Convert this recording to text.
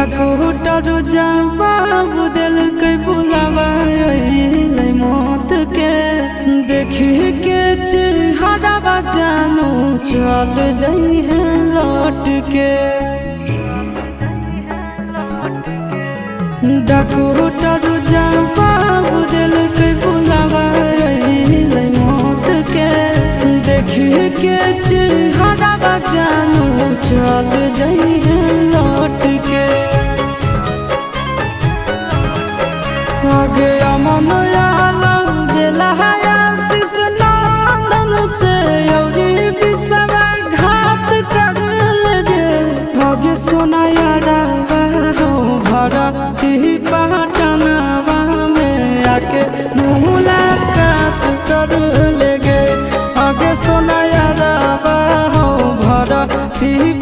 डकोटर जवाब दिल के बुलावा मौत के देखी के चेहरा जानू चल जाई है लौट के। डकोटर जवाब दिल के बुलावा मौत के देखी के चेहरा जानू चल जाई है लौट के। आगे अमन आलम दिला आशीष नंदन से अभी विश्वासघात कर लगे। आगे सोना यारा हो भरा ही पटनावा में आके मुलाकात कर लेगे। आगे सोना यारा हो भरा ही